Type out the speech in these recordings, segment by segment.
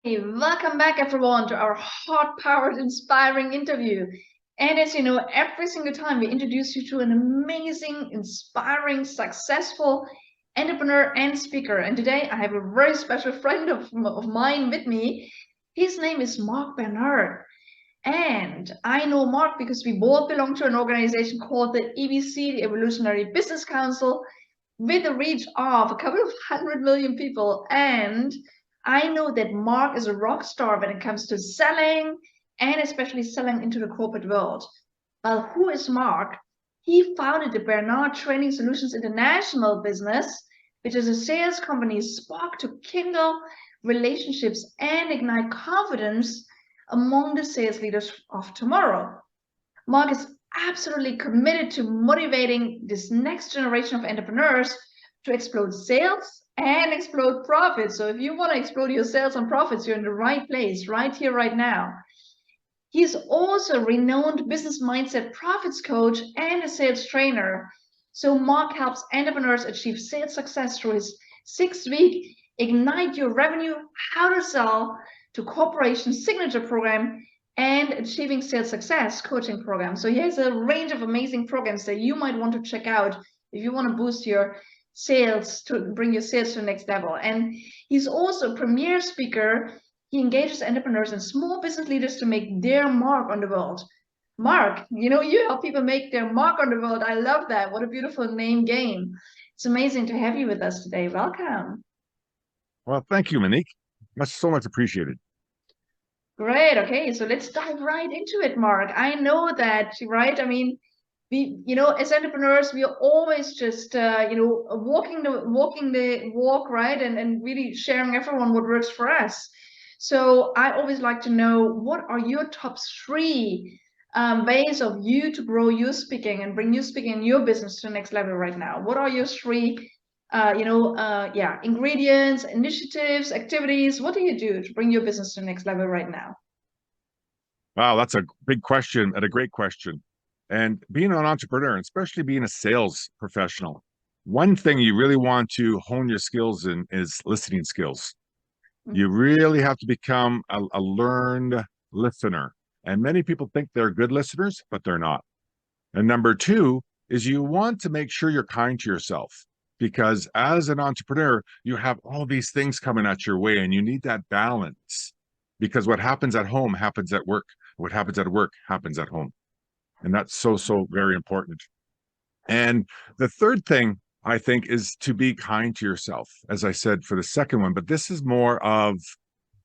Hey, welcome back everyone to our heart-powered inspiring interview. And as you know, every single time we introduce you to an amazing, inspiring, successful entrepreneur and speaker. And today I have a very special friend of mine with me. His name is Mark Bernard. And I know Mark because we both belong to an organization called the EBC, the Evolutionary Business Council, with a reach of a couple of 100 million people. And I know that Mark is a rock star when it comes to selling and especially selling into the corporate world. Well, who is Mark? He founded the Bernard Training Solutions International business, which is a sales company spark to kindle relationships and ignite confidence among the sales leaders of tomorrow. Mark is absolutely committed to motivating this next generation of entrepreneurs to explode sales and explode profits. So if you want to explode your sales and profits, you're in the right place, right here, right now. He's also a renowned business mindset profits coach and a sales trainer. So Mark helps entrepreneurs achieve sales success through his 6-week Ignite Your Revenue, How to Sell to Corporation signature program and Achieving Sales Success coaching program. So he has a range of amazing programs that you might want to check out if you want to boost your sales, to bring your sales to the next level. And he's also a premier speaker. He engages entrepreneurs and small business leaders to make their mark on the world. Mark, you help people make their mark on the world. I love that. What a beautiful name game. It's amazing to have you with us today. Welcome. Well, thank you, Monique. That's so much appreciated. Great. Okay, so let's dive right into it, Mark. I know that, right? I mean, as entrepreneurs, we are always just, walking the walk, right? And really sharing everyone what works for us. So I always like to know, what are your top three ways of you to grow your speaking and bring your speaking in your business to the next level right now? What are your three ingredients, initiatives, activities? What do you do to bring your business to the next level right now? Wow, that's a big question and a great question. And being an entrepreneur, and especially being a sales professional, one thing you really want to hone your skills in is listening skills. You really have to become a learned listener. And many people think they're good listeners, but they're not. And number two is you want to make sure you're kind to yourself, because as an entrepreneur, you have all these things coming at your way and you need that balance, because what happens at home happens at work. What happens at work happens at home. And that's so, so very important. And the third thing I think is to be kind to yourself, as I said for the second one, but this is more of,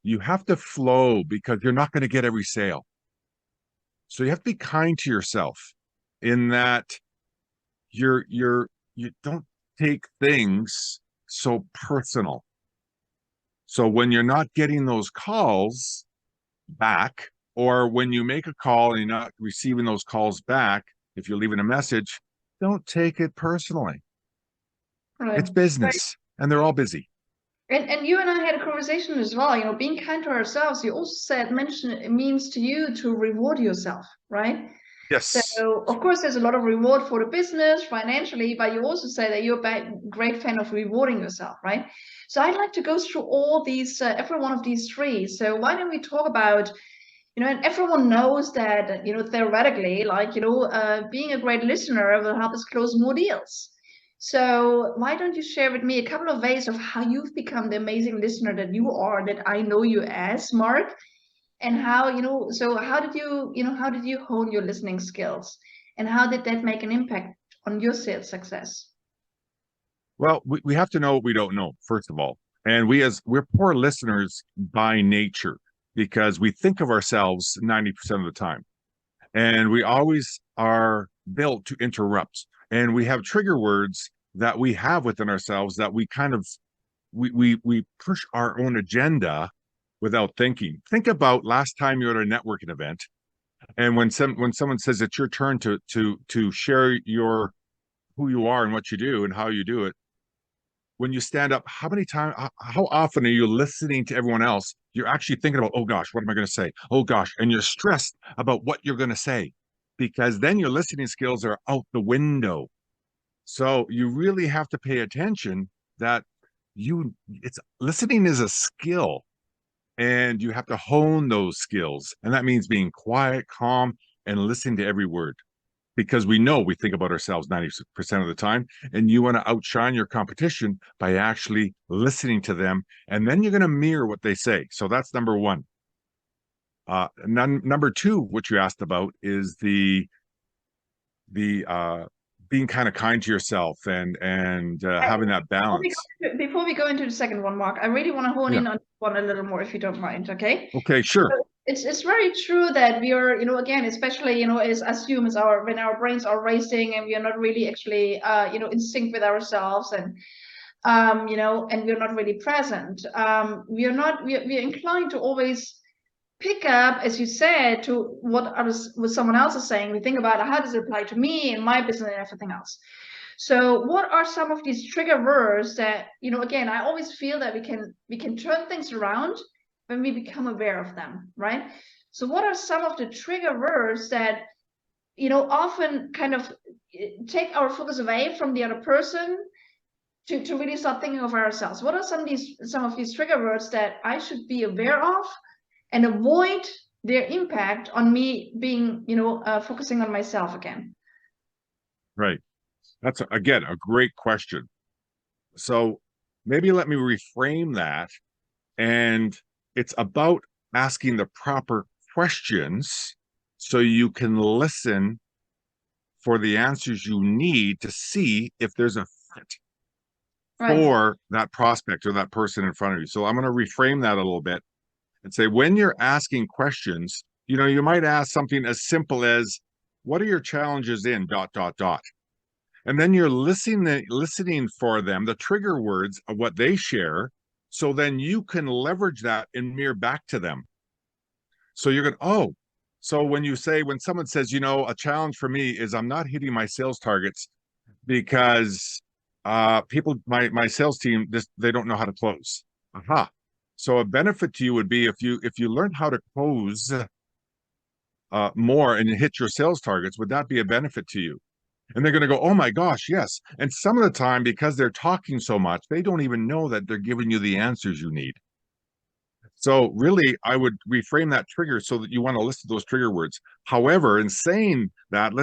you have to flow because you're not going to get every sale. So you have to be kind to yourself in that you don't take things so personal. So when you're not getting those calls back, or when you make a call and you're not receiving those calls back, if you're leaving a message, don't take it personally. Right. It's business and they're all busy. And you and I had a conversation as well, being kind to ourselves. You also said, mention it means to you to reward yourself, right? Yes. So, of course, there's a lot of reward for the business financially, but you also say that you're a great fan of rewarding yourself, right? So I'd like to go through all these, every one of these three. So why don't we talk about, and everyone knows that, theoretically, like, being a great listener will help us close more deals. So why don't you share with me a couple of ways of how you've become the amazing listener that you are, that I know you as, Mark, and how, so how did you hone your listening skills, and how did that make an impact on your sales success? Well, we have to know what we don't know, first of all. And we're poor listeners by nature because we think of ourselves 90% of the time. And we always are built to interrupt. And we have trigger words that we have within ourselves that we kind of we push our own agenda without thinking. Think about last time you're at a networking event, and when someone says it's your turn to share your who you are and what you do and how you do it. When you stand up, how many times, how often are you listening to everyone else? You're actually thinking about, oh gosh, what am I going to say? Oh gosh, and you're stressed about what you're going to say, because then your listening skills are out the window. So you really have to pay attention that it's listening is a skill. And you have to hone those skills. And that means being quiet, calm, and listening to every word. Because we know we think about ourselves 90% of the time. And you want to outshine your competition by actually listening to them. And then you're going to mirror what they say. So that's number one. Number two, what you asked about is the being kind of kind to yourself and having that balance. Before we go into the second one, Mark, I really want to hone Yeah. in on one a little more, if you don't mind. Okay. Okay, sure. So it's very true that we are, again, especially, as humans, when our brains are racing and we are not really actually, in sync with ourselves, and and we're not really present. We're inclined to always pick up, as you said, to what someone else is saying. We think about how does it apply to me and my business and everything else. So what are some of these trigger words that, again, I always feel that we can turn things around when we become aware of them, right? So what are some of the trigger words that, often kind of take our focus away from the other person to really start thinking of ourselves? What are some of these trigger words that I should be aware of and avoid their impact on me being, focusing on myself again? Right. That's, again, a great question. So maybe let me reframe that. And it's about asking the proper questions so you can listen for the answers you need to see if there's a fit for that prospect or that person in front of you. So I'm going to reframe that a little bit and say, when you're asking questions, you might ask something as simple as, what are your challenges in ... And then you're listening for them, the trigger words of what they share, so then you can leverage that and mirror back to them. So you're going, oh, so when someone says, a challenge for me is I'm not hitting my sales targets because my sales team, they don't know how to close. Aha. So a benefit to you would be if you learn how to close more and hit your sales targets, would that be a benefit to you? And they're going to go, oh my gosh, yes. And some of the time, because they're talking so much, they don't even know that they're giving you the answers you need. So really, I would reframe that trigger so that you want to listen to those trigger words. However, in saying that,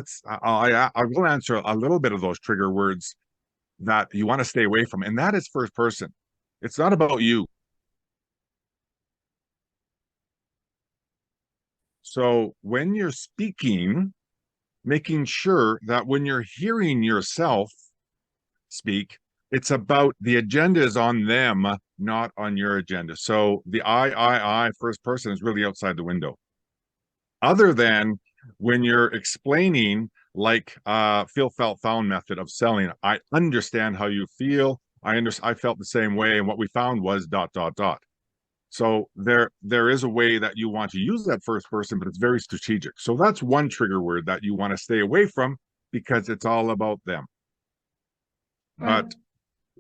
I will answer a little bit of those trigger words that you want to stay away from. And that is first person. It's not about you. So when you're speaking, making sure that when you're hearing yourself speak, it's about the agenda is on them, not on your agenda. So the I first person is really outside the window. Other than when you're explaining, like feel, felt, found method of selling, I understand how you feel. I felt the same way, and what we found was ... So there is a way that you want to use that first person, but it's very strategic. So that's one trigger word that you want to stay away from because it's all about them. Right. But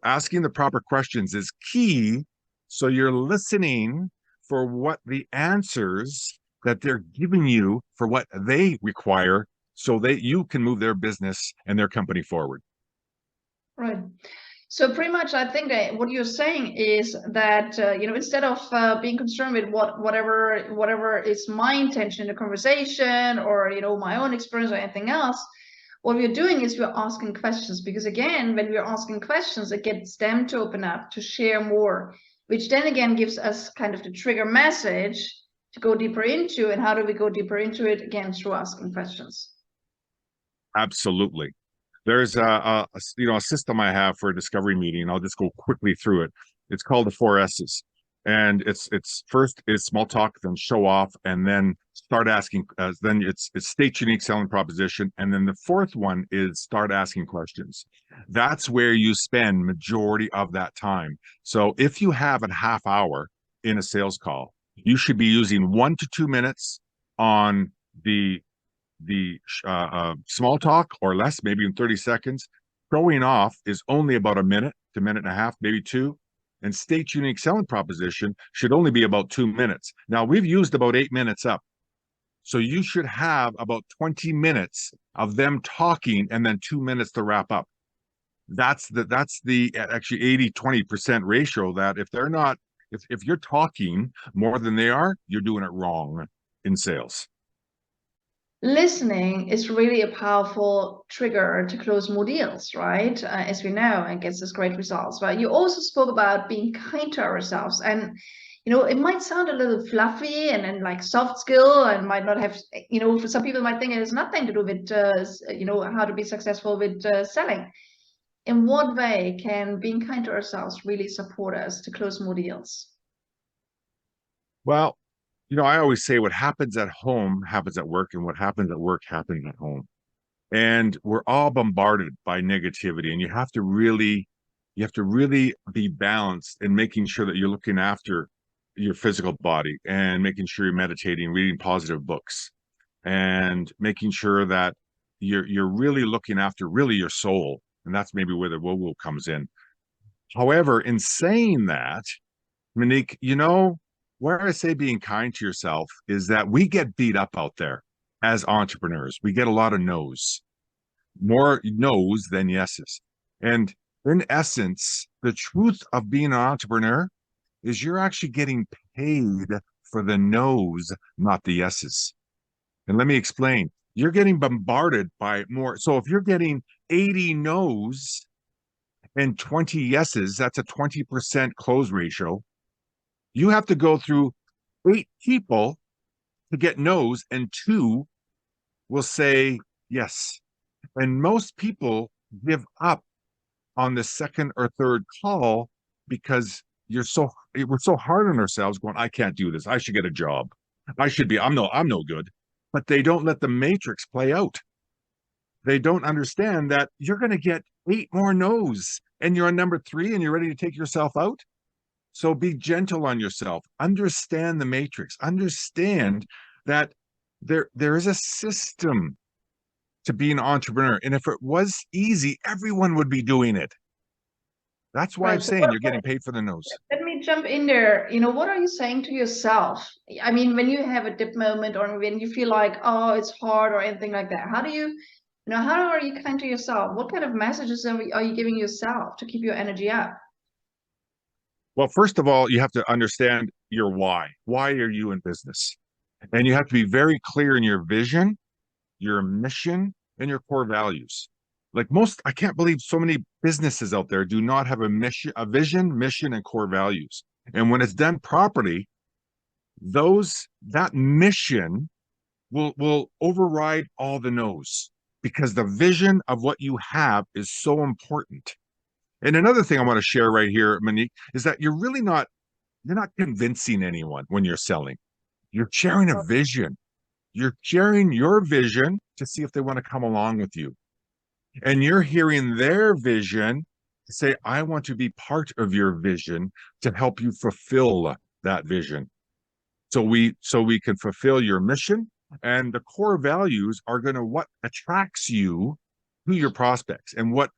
asking the proper questions is key. So you're listening for what the answers that they're giving you for what they require so that you can move their business and their company forward. Right. So pretty much, I think that what you're saying is that, instead of being concerned with whatever is my intention in the conversation, or, my own experience or anything else, what we're doing is we're asking questions, because again, when we're asking questions, it gets them to open up, to share more, which then again gives us kind of the trigger message to go deeper into. And how do we go deeper into it? Again, through asking questions. Absolutely. There's a system I have for a discovery meeting. I'll just go quickly through it. It's called the 4 S's. And it's first is small talk, then show off, and then start asking. Then it's state unique selling proposition, and then the fourth one is start asking questions. That's where you spend majority of that time. So if you have a half hour in a sales call, you should be using 1 to 2 minutes on the small talk or less, maybe in 30 seconds. Showing off is only about a minute to minute and a half, maybe 2. And state unique selling proposition should only be about 2 minutes. Now we've used about 8 minutes up. So you should have about 20 minutes of them talking and then 2 minutes to wrap up. That's the actually 80-20% ratio, that if they're not If you're talking more than they are, you're doing it wrong in sales. Listening is really a powerful trigger to close more deals, right? As we know, and gets us great results. But you also spoke about being kind to ourselves, and it might sound a little fluffy and like soft skill, and might not have, for some people might think it has nothing to do with, how to be successful with selling. In what way can being kind to ourselves really support us to close more deals? Well, I always say what happens at home happens at work, and what happens at work happens at home. And we're all bombarded by negativity, and you have to really be balanced in making sure that you're looking after your physical body and making sure you're meditating, reading positive books, and making sure that you're really looking after really your soul. And that's maybe where the woo-woo comes in. However, in saying that, Monique, where I say being kind to yourself is that we get beat up out there as entrepreneurs. We get a lot of no's, more no's than yeses. And in essence, the truth of being an entrepreneur is you're actually getting paid for the no's, not the yeses. And let me explain. You're getting bombarded by more. So if you're getting 80 no's and 20 yeses, that's a 20% close ratio. You have to go through 8 people to get no's, and 2 will say yes. And most people give up on the second or third call because we're so hard on ourselves going, I can't do this. I should get a job. I'm no good. But they don't let the matrix play out. They don't understand that you're going to get 8 more no's and you're on number 3 and you're ready to take yourself out. So be gentle on yourself. Understand the matrix. Understand that there is a system to be an entrepreneur. And if it was easy, everyone would be doing it. That's why Right. I'm So saying you're getting paid for the nose. let me jump in there. What are you saying to yourself? I mean, when you have a dip moment or when you feel like, oh, it's hard or anything like that, how are you kind to yourself? What kind of messages are you giving yourself to keep your energy up? Well, first of all, you have to understand your why. Why are you in business? And you have to be very clear in your vision, your mission, and your core values. I can't believe so many businesses out there do not have a vision, mission, and core values. And when it's done properly, that mission will override all the no's, because the vision of what you have is so important. And another thing I want to share right here, Monique, is that you're not convincing anyone when you're selling. You're sharing a vision. You're sharing your vision to see if they want to come along with you. And you're hearing their vision to say, I want to be part of your vision to help you fulfill that vision. So we can fulfill your mission, and the core values are going to what attracts you to your prospects, and what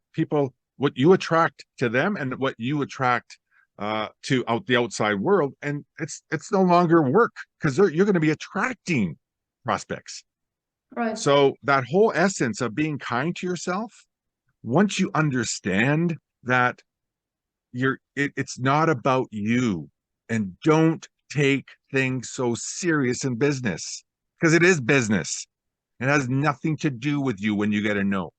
you attract to them, and what you attract to the outside world. And it's no longer work, because you're going to be attracting prospects. Right. So that whole essence of being kind to yourself, once you understand that it's not about you, and don't take things so serious in business, because it is business. It has nothing to do with you when you get a no,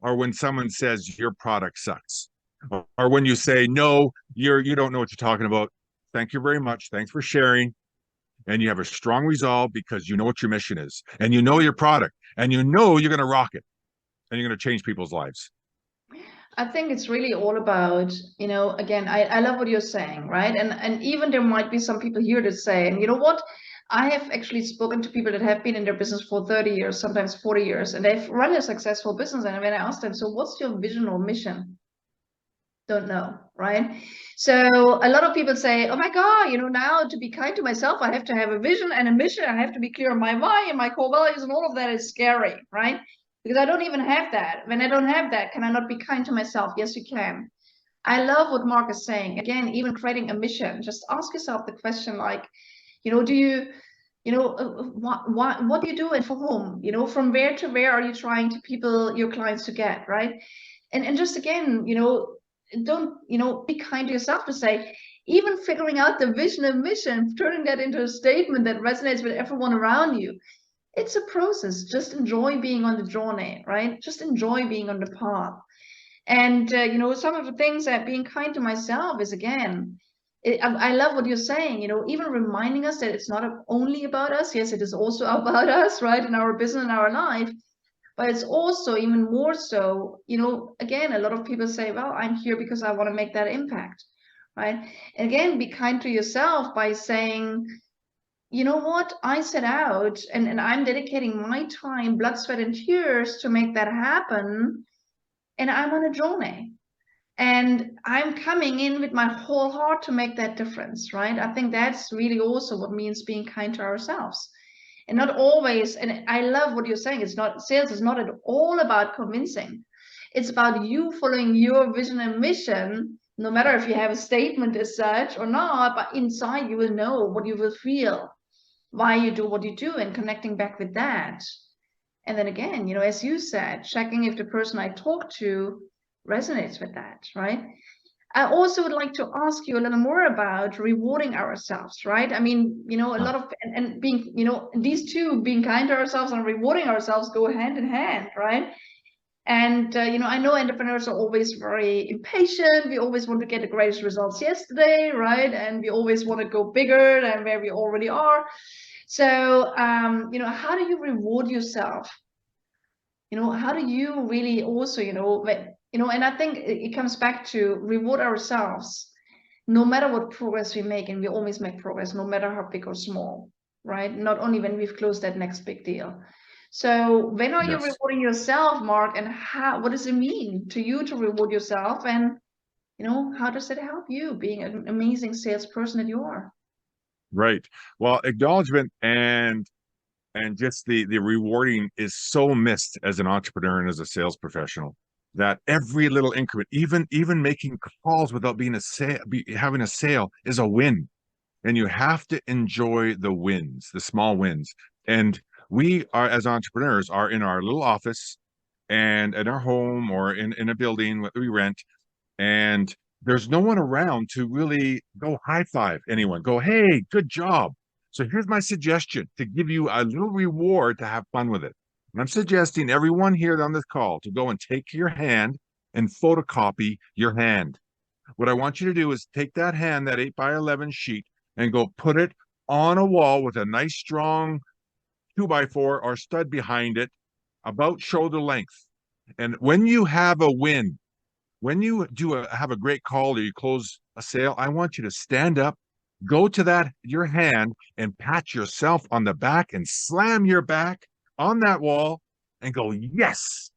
or when someone says your product sucks, or when you say no, you don't know what you're talking about. Thank you very much. Thanks for sharing. And you have a strong resolve because you know what your mission is, and you know your product, and you know you're going to rock it, and you're going to change people's lives. I think it's really all about, again, I love what you're saying, right? And even there might be some people here that say, and you know what? I have actually spoken to people that have been in their business for 30 years, sometimes 40 years, and they've run a successful business. And when I ask them, so what's your vision or mission? Don't know, right? So a lot of people say, oh my God, now to be kind to myself, I have to have a vision and a mission. I have to be clear on my why and my core values, and all of that is scary, right? Because I don't even have that. When I don't have that, can I not be kind to myself? Yes, you can. I love what Mark is saying. Again, even creating a mission, just ask yourself the question like, do you, what do you do and for whom? From where to where are you trying to your clients to get, right? And just again, don't, be kind to yourself to say, even figuring out the vision and mission, turning that into a statement that resonates with everyone around you. It's a process. Just enjoy being on the journey, right? Just enjoy being on the path. And, you know, some of the things that being kind to myself is, again, I love what you're saying, you know, even reminding us that it's not only about us. Yes, it is also about us, right? In our business and our life. But it's also even more so, you know, again, a lot of people say, well, I'm here because I want to make that impact, right? And again, be kind to yourself by saying, you know what, I set out and I'm dedicating my time, blood, sweat, and tears to make that happen. And I'm on a journey. And I'm coming in with my whole heart to make that difference, right? I think that's really also what means being kind to ourselves. And not always, and I love what you're saying, it's not, sales is not at all about convincing. It's about you following your vision and mission, no matter if you have a statement as such or not, but inside you will know what you will feel, why you do what you do, and connecting back with that. And then again, you know, as you said, checking if the person I talk to resonates with that, right? I also would like to ask you a little more about rewarding ourselves, right? I mean, you know, a lot of, and being, you know, these two, being kind to ourselves and rewarding ourselves, go hand in hand, right? And, you know, I know entrepreneurs are always very impatient. We always want to get the greatest results yesterday, right? And we always want to go bigger than where we already are. So, you know, how do you reward yourself? You know, how do you really also, you know, and I think it comes back to reward ourselves, no matter what progress we make, and we always make progress, no matter how big or small, right? Not only when we've closed that next big deal. So when are you Yes. rewarding yourself, Mark, and what does it mean to you to reward yourself? And, you know, how does it help you being an amazing salesperson that you are? Right. Well, acknowledgement and just the rewarding is so missed as an entrepreneur and as a sales professional, that every little increment, even making calls without being having a sale, is a win. And you have to enjoy the wins, the small wins. And we are, as entrepreneurs, are in our little office and at our home or in a building that we rent, and there's no one around to really go high five anyone, go, hey, good job. So here's my suggestion to give you a little reward to have fun with it. And I'm suggesting everyone here on this call to go and take your hand and photocopy your hand. What I want you to do is take that hand, that 8x11 sheet, and go put it on a wall with a nice strong 2x4 or stud behind it, about shoulder length. And when you have a win, when you have a great call or you close a sale, I want you to stand up, go to your hand, and pat yourself on the back and slam your back on that wall and go, yes,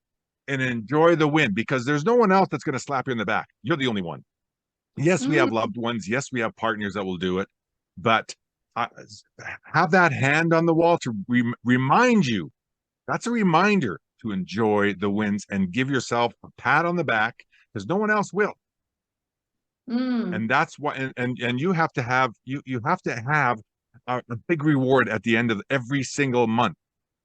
and enjoy the win, because there's no one else that's going to slap you in the back. You're the only one. Yes, we Mm, have loved ones. Yes, we have partners that will do it, but have that hand on the wall to remind you. That's a reminder to enjoy the wins and give yourself a pat on the back, because no one else will. mm, And that's why, and you have to have a big reward at the end of every single month,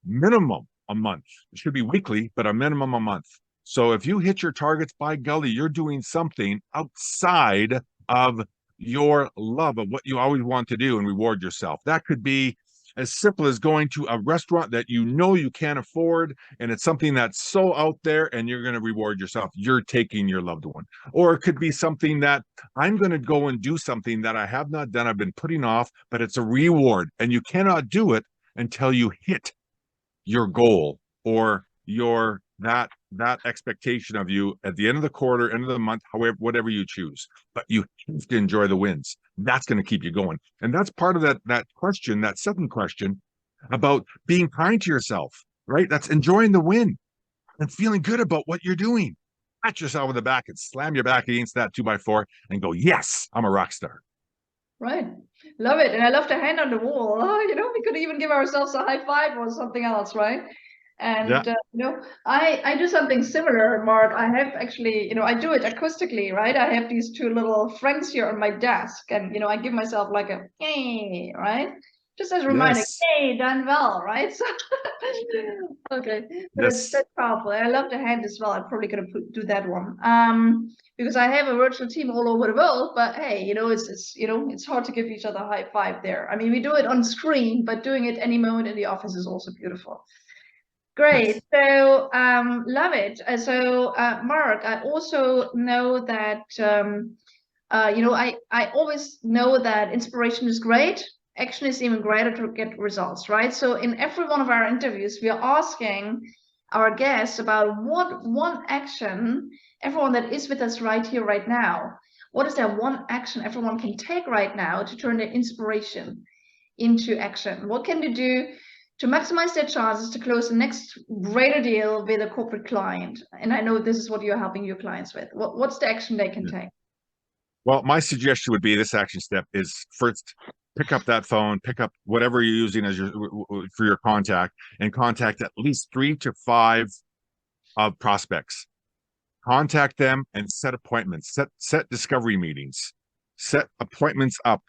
minimum a month. It should be weekly, but a minimum a month. So if you hit your targets, by golly, you're doing something outside of your love of what you always want to do and reward yourself. That could be as simple as going to a restaurant that you know you can't afford, and it's something that's so out there, and you're going to reward yourself. You're taking your loved one. Or it could be something that I'm going to go and do something that I have not done, I've been putting off, but it's a reward, and you cannot do it until you hit your goal or that expectation of you at the end of the quarter, end of the month, however, whatever you choose. But you have to enjoy the wins. That's going to keep you going. And that's part of that question, that second question about being kind to yourself, right? That's enjoying the win and feeling good about what you're doing. Pat yourself on the back and slam your back against that 2x4 and go, yes, I'm a rock star. right. Love it. And I love the hand on the wall. Oh, you know, we could even give ourselves a high five or something else, right? Yeah. And, you know, I do something similar, Mark. I have actually, you know, I do it acoustically, right? I have these two little friends here on my desk, and, you know, I give myself like a, hey, right? just as a reminder, Yes. hey, done well, right? So, okay, but Yes. that's powerful. I love the hand as well. I'm probably gonna do that one. Because I have a virtual team all over the world, but hey, it's hard to give each other a high five there. I mean, we do it on screen, but doing it any moment in the office is also beautiful. Great. Yes. So love it. Mark, I also know that I always know that inspiration is great. Action is even greater to get results, right? So in every one of our interviews, we are asking our guests about what one action, everyone that is with us right here, right now, what is that one action everyone can take right now to turn their inspiration into action? What can they do to maximize their chances to close the next greater deal with a corporate client? And I know this is what you're helping your clients with. What's the action they can take? Well, my suggestion would be this action step is first pick up that phone, pick up whatever you're using as your for your contact, and contact at least 3 to 5 prospects. Contact them and set appointments, set discovery meetings, set appointments up.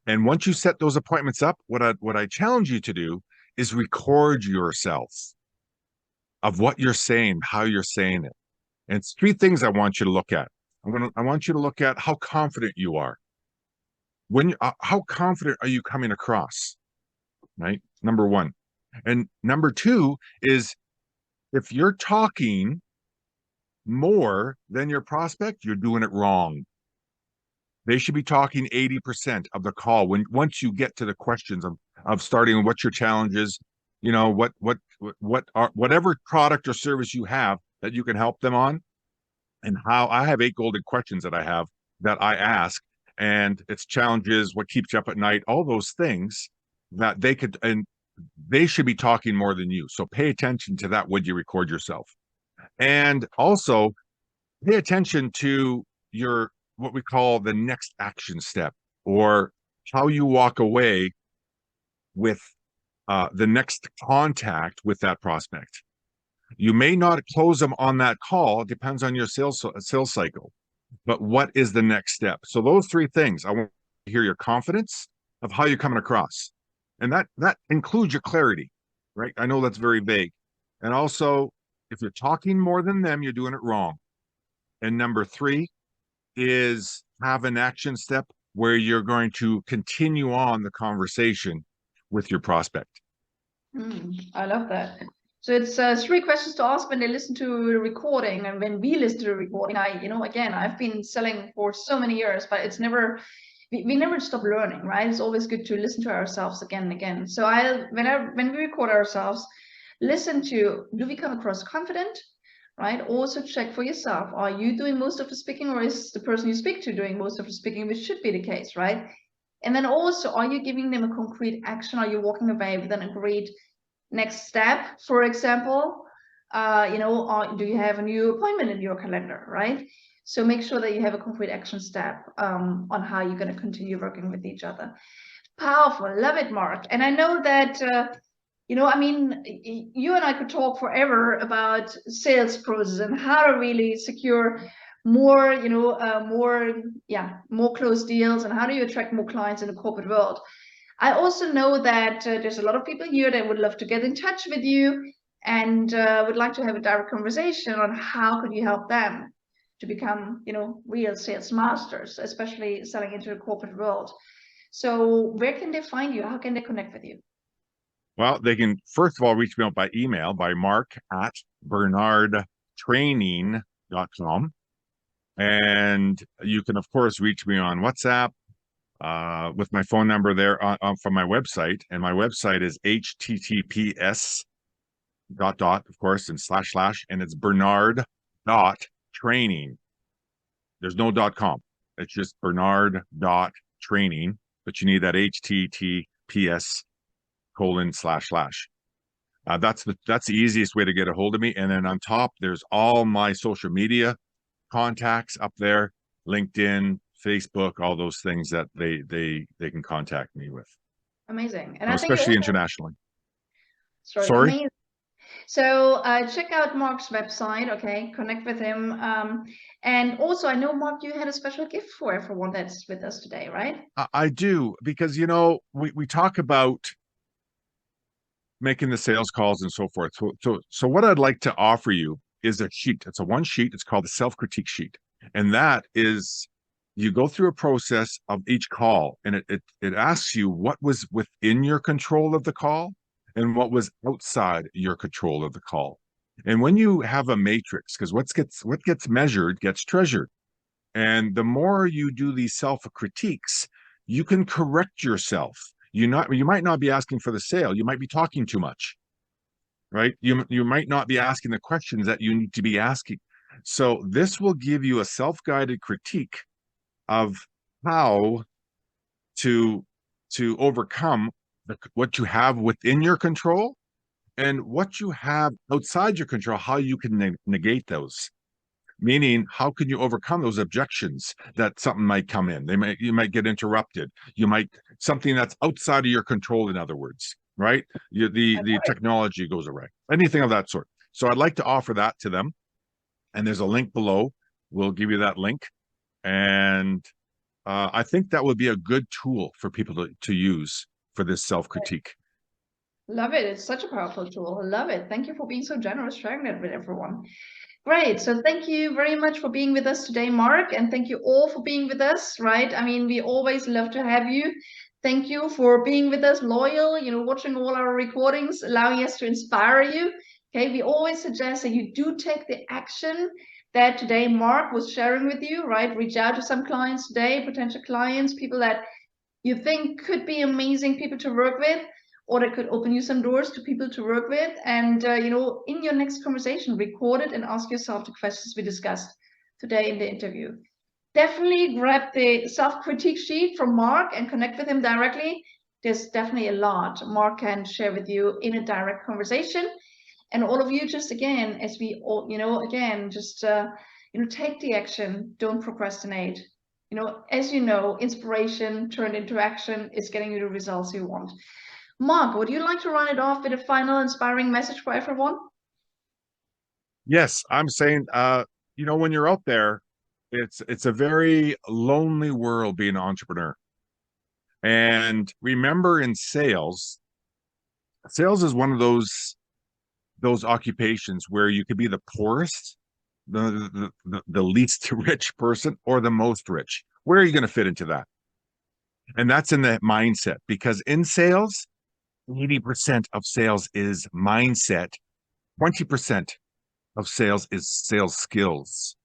And once you set those appointments up, what I challenge you to do is record yourself of what you're saying, how you're saying it. And it's 3 things I want you to look at. I want you to look at how confident you are. How confident are you coming across? Right? Number 1. And number 2 is if you're talking more than your prospect, you're doing it wrong. They should be talking 80% of the call once you get to the questions of starting what's your challenges, whatever product or service you have that you can help them on, and how I have 8 golden questions that I ask, and it's challenges, what keeps you up at night, all those things that they should be talking more than you. So pay attention to that when you record yourself. And also pay attention to what we call the next action step, or how you walk away with the next contact with that prospect. You may not close them on that call. It depends on your sales cycle. But what is the next step? So those 3 things, I want to hear your confidence of how you're coming across. And that includes your clarity, right? I know that's very vague. And also, if you're talking more than them, you're doing it wrong. And number 3 is have an action step where you're going to continue on the conversation with your prospect. I love that. So it's 3 questions to ask when they listen to the recording, and when we listen to the recording. I've been selling for so many years, but it's never, we never stop learning, right? It's always good to listen to ourselves again and again. So when we record ourselves, listen to, do we come across confident, right? Also check for yourself. Are you doing most of the speaking, or is the person you speak to doing most of the speaking, which should be the case, right? And then also, are you giving them a concrete action? Are you walking away with an agreed next step? For example, do you have a new appointment in your calendar, right? So make sure that you have a concrete action step on how you're going to continue working with each other. Powerful. Love it, Mark. And I know that, you and I could talk forever about sales process and how to really secure more, more closed deals, and how do you attract more clients in the corporate world. I also know that there's a lot of people here that would love to get in touch with you and would like to have a direct conversation on how could you help them to become, real sales masters, especially selling into the corporate world. So where can they find you? How can they connect with you? Well, they can first of all reach me out by email by mark@bernardtraining.com. And you can, of course, reach me on WhatsApp with my phone number there from my website. And my website is https:// of course, and // and it's bernard.training. There's no .com. It's just bernard.training, but you need that https:// that's the easiest way to get a hold of me. And then on top, there's all my social media contacts up there, LinkedIn, Facebook, all those things that they can contact me with. Amazing. And Now, I think especially internationally. amazing. So check out Mark's website, okay? Connect with him. And also, I know, Mark, you had a special gift for everyone that's with us today, right? I do, because, you know, we talk about making the sales calls and so forth. So what I'd like to offer you is a sheet. It's a one sheet. It's called the self-critique sheet. And that is, you go through a process of each call, and it asks you what was within your control of the call and what was outside your control of the call. And when you have a matrix, because what gets measured gets treasured. And the more you do these self-critiques, you can correct yourself. You might not be asking for the sale. You might be talking too much, right? You might not be asking the questions that you need to be asking. So this will give you a self-guided critique of how to overcome what you have within your control and what you have outside your control, how you can negate those. Meaning, how can you overcome those objections that something might come in? You might get interrupted. Something that's outside of your control, in other words, right? The technology goes away, anything of that sort. So I'd like to offer that to them. And there's a link below. We'll give you that link. And I think that would be a good tool for people to use for this self-critique. Love it. It's such a powerful tool. I love it. Thank you for being so generous sharing that with everyone. Great. So thank you very much for being with us today, Mark. And thank you all for being with us, right? I mean, we always love to have you. Thank you for being with us, loyal, watching all our recordings, allowing us to inspire you. Okay, we always suggest that you do take the action that today Mark was sharing with you, right? Reach out to some clients today, potential clients, people that you think could be amazing people to work with, or that could open you some doors to people to work with. And, in your next conversation, record it and ask yourself the questions we discussed today in the interview. Definitely grab the self-critique sheet from Mark and connect with him directly. There's definitely a lot Mark can share with you in a direct conversation. And all of you, just again, as we all, take the action, don't procrastinate. As you know, inspiration turned into action is getting you the results you want. Mark, would you like to run it off with a final inspiring message for everyone? Yes, I'm saying, when you're out there, it's a very lonely world being an entrepreneur. And remember, in sales is one of those occupations where you could be the poorest, the least rich person, or the most rich. Where are you going to fit into that? And that's in the mindset, because in sales, 80% of sales is mindset. 20% of sales is sales skills.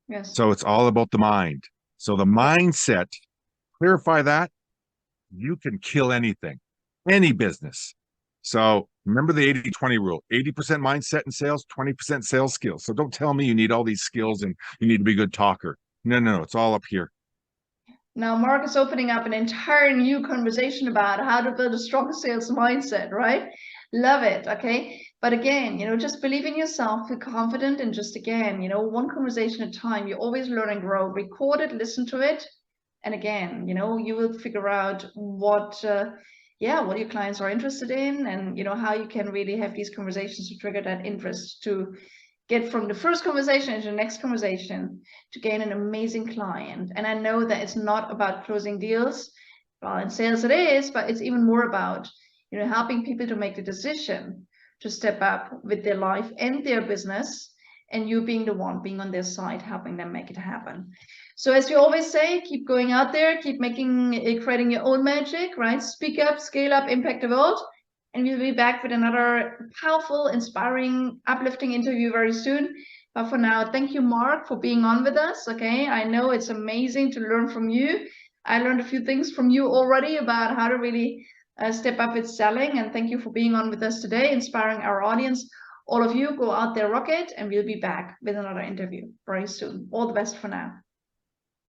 Yes. So it's all about the mind. So the mindset, clarify that, you can kill anything, any business. So remember the 80-20 rule, 80% mindset in sales, 20% sales skills. So don't tell me you need all these skills and you need to be a good talker. No, it's all up here. Now, Mark is opening up an entire new conversation about how to build a strong sales mindset, right? Love it. Okay. But again, just believe in yourself, feel confident, and just again, one conversation at a time. You always learn and grow. Record it, listen to it. And again, you will figure out what your clients are interested in, and how you can really have these conversations to trigger that interest, to get from the first conversation into the next conversation, to gain an amazing client. And I know that it's not about closing deals. Well, in sales it is, but it's even more about, helping people to make the decision to step up with their life and their business, and you being the one being on their side, helping them make it happen. So as we always say, keep going out there, keep creating your own magic, right? Speak up, scale up, impact the world. And we'll be back with another powerful, inspiring, uplifting interview very soon. But for now, thank you, Mark, for being on with us. Okay, I know it's amazing to learn from you. I learned a few things from you already about how to really step up with selling. And thank you for being on with us today, inspiring our audience. All of you, go out there, rock it, and we'll be back with another interview very soon. All the best for now.